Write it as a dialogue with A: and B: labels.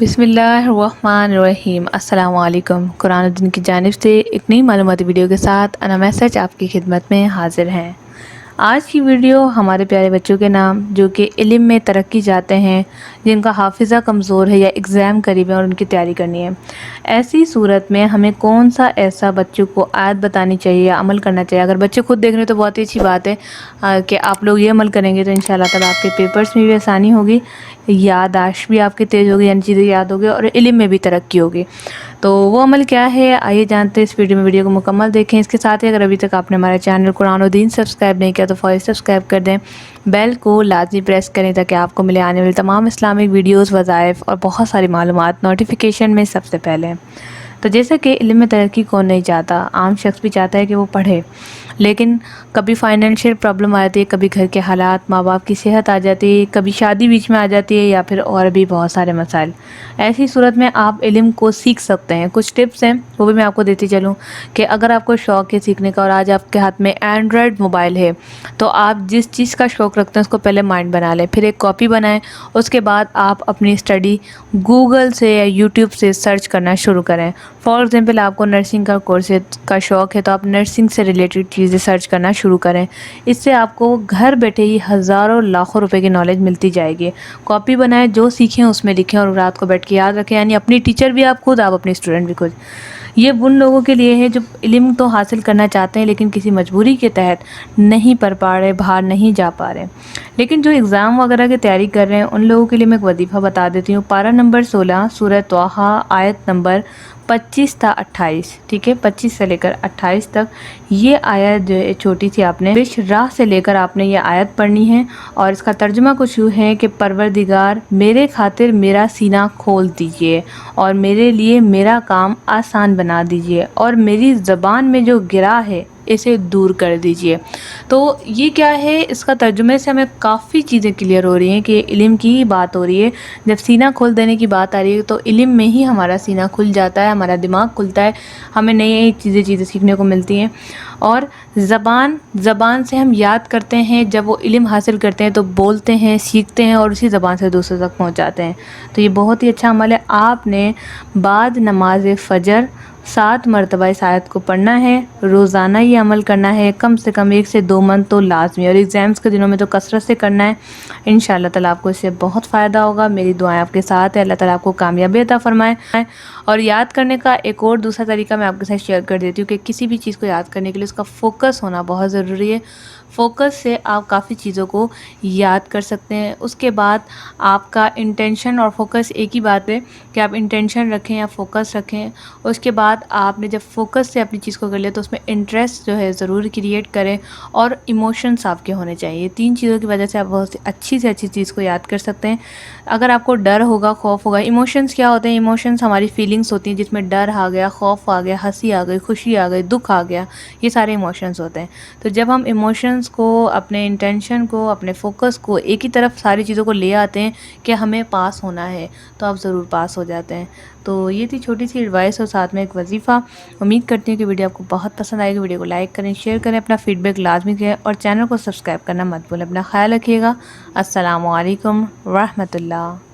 A: बिस्मिल्लाहिर्रहमानिर्रहीम। अस्सलाम वालेकुम। कुरान और दिन की जानिब से एक नई मालूमाती वीडियो के साथ अना मैसेज आपकी खिदमत में हाजिर हैं। आज की वीडियो हमारे प्यारे बच्चों के नाम जो कि इल्म में तरक्की चाहते हैं, जिनका हाफिज़ा कमज़ोर है या एग्ज़ाम करीब है और उनकी तैयारी करनी है। ऐसी सूरत में हमें कौन सा ऐसा बच्चों को आयत बतानी चाहिए या अमल करना चाहिए। अगर बच्चे खुद देख रहे हैं तो बहुत ही अच्छी बात है कि आप लोग ये अमल करेंगे तो इंशाअल्लाह ताला आपके पेपर्स में भी आसानी होगी, याददाश्त भी आपकी तेज़ होगी, यानी चीज़ें याद होगी और इल्म में भी तरक्की होगी। तो वो अमल क्या है, आइए जानते हैं इस वीडियो को मुकम्मल देखें। इसके साथ ही अगर अभी तक आपने हमारा चैनल कुरान और दीन सब्सक्राइब नहीं किया तो फौरी सब्सक्राइब कर दें, बेल को लाजमी प्रेस करें ताकि आपको मिले आने वाले तमाम इस्लामिक वीडियोस, वज़ाइफ और बहुत सारी मालूमात नोटिफिकेशन में सबसे पहले। तो जैसे कि इल्म में तरक्की कौन नहीं चाहता, आम शख्स भी चाहता है कि वो पढ़े, लेकिन कभी फाइनेंशियल प्रॉब्लम आ जाती है, कभी घर के हालात, माँ बाप की सेहत आ जाती है, कभी शादी बीच में आ जाती है या फिर और भी बहुत सारे मसाइल। ऐसी सूरत में आप इल्म को सीख सकते हैं। कुछ टिप्स हैं वो भी मैं आपको देती चलूँ कि अगर आपको शौक़ है सीखने का और आज आपके हाथ में एंड्रॉयड मोबाइल है तो आप जिस चीज़ का शौक़ रखते हैं उसको पहले माइंड बना लें, फिर एक कॉपी बनाएं, उसके बाद आप अपनी स्टडी गूगल से या यूट्यूब से सर्च करना शुरू करें। फॉर एग्ज़ाम्पल आपको नर्सिंग का कोर्स का शौक़ है तो आप नर्सिंग से रिलेटेड चीज़ें सर्च करना शुरू करें। इससे आपको घर बैठे ही हज़ारों लाखों रुपए की नॉलेज मिलती जाएगी। कॉपी बनाएं, जो सीखें उसमें लिखें और रात को बैठ के याद रखें, यानी अपनी टीचर भी आप खुद, आप अपने स्टूडेंट भी खुद। ये उन लोगों के लिए है जो इल्म तो हासिल करना चाहते हैं लेकिन किसी मजबूरी के तहत नहीं पढ़ पा रहे, बाहर नहीं जा पा रहे। लेकिन जो एग्ज़ाम वगैरह की तैयारी कर रहे हैं उन लोगों के लिए मैं एक वजीफ़ा बता देती हूँ। पारा नंबर 16 सूरह तौहा आयत नंबर 25 था 28, ठीक है, 25 से लेकर 28 तक ये आयत जो है छोटी सी, आपने बिश राह से लेकर आपने ये आयत पढ़नी है। और इसका तर्जुमा कुछ यूँ है कि परवरदिगार मेरे खातिर मेरा सीना खोल दीजिए और मेरे लिए मेरा काम आसान बना दीजिए और मेरी ज़बान में जो गिरा है इसे दूर कर दीजिए। तो ये क्या है, इसका तर्जुमे से हमें काफ़ी चीज़ें क्लियर हो रही हैं कि इल्म की बात हो रही है। जब सीना खोल देने की बात आ रही है तो इल्म में ही हमारा सीना खुल जाता है, हमारा दिमाग खुलता है, हमें नई नई चीज़ें सीखने को मिलती हैं। और ज़बान से हम याद करते हैं, जब वो इल्म हासिल करते हैं तो बोलते हैं, सीखते हैं और उसी ज़बान से दूसरे तक पहुंचाते हैं। तो ये बहुत ही अच्छा अमल है। आपने बाद नमाज फ़जर 7 मरतबा इस आयत को पढ़ना है, रोज़ाना ये अमल करना है, कम से कम 1 से 2 मंथ तो लाजमी, और एग्ज़ाम्स के दिनों में तो कसरत से करना है। इंशाअल्लाह ताला आपको इससे बहुत फ़ायदा होगा। मेरी दुआएं आपके साथ है, अल्लाह ताला आपको कामयाबी अता फरमाए। और याद करने का एक और दूसरा तरीका मैं आपके साथ शेयर कर देती हूँ कि किसी भी चीज़ को याद करने के लिए उसका फ़ोकस होना बहुत ज़रूरी है। फ़ोकस से आप काफ़ी चीज़ों को याद कर सकते हैं। उसके बाद आपका इंटेंशन और फोकस एक ही बात है कि आप इंटेंशन रखें या फोकस रखें। उसके बाद आपने जब फोकस से अपनी चीज़ को कर लिया तो उसमें इंटरेस्ट जो है ज़रूर क्रिएट करें और इमोशंस आपके होने चाहिए। 3 चीज़ों की वजह से आप बहुत अच्छी से अच्छी चीज़ को याद कर सकते हैं। अगर आपको डर होगा, खौफ होगा, इमोशंस क्या होते हैं? इमोशंस हमारी फीलिंग्स होती हैं जिसमें डर आ गया, खौफ आ गया, हंसी आ गई, खुशी आ गई, दुख आ गया, ये सारे इमोशंस होते हैं। तो जब हम इमोशंस को, अपने इंटेंशन को, अपने फोकस को एक ही तरफ सारी चीज़ों को ले आते हैं कि हमें पास होना है, तो आप ज़रूर पास हो जाते हैं। तो ये थी छोटी सी एडवाइस और साथ में एक वजीफ़ा। उम्मीद करती हूँ कि वीडियो आपको बहुत पसंद आएगी। वीडियो को लाइक करें, शेयर करें, अपना फीडबैक लाजमी करें और चैनल को सब्सक्राइब करना मत भूलें। अपना ख्याल रखिएगा। अस्सलामु अलैकुम रहमतुल्लाह।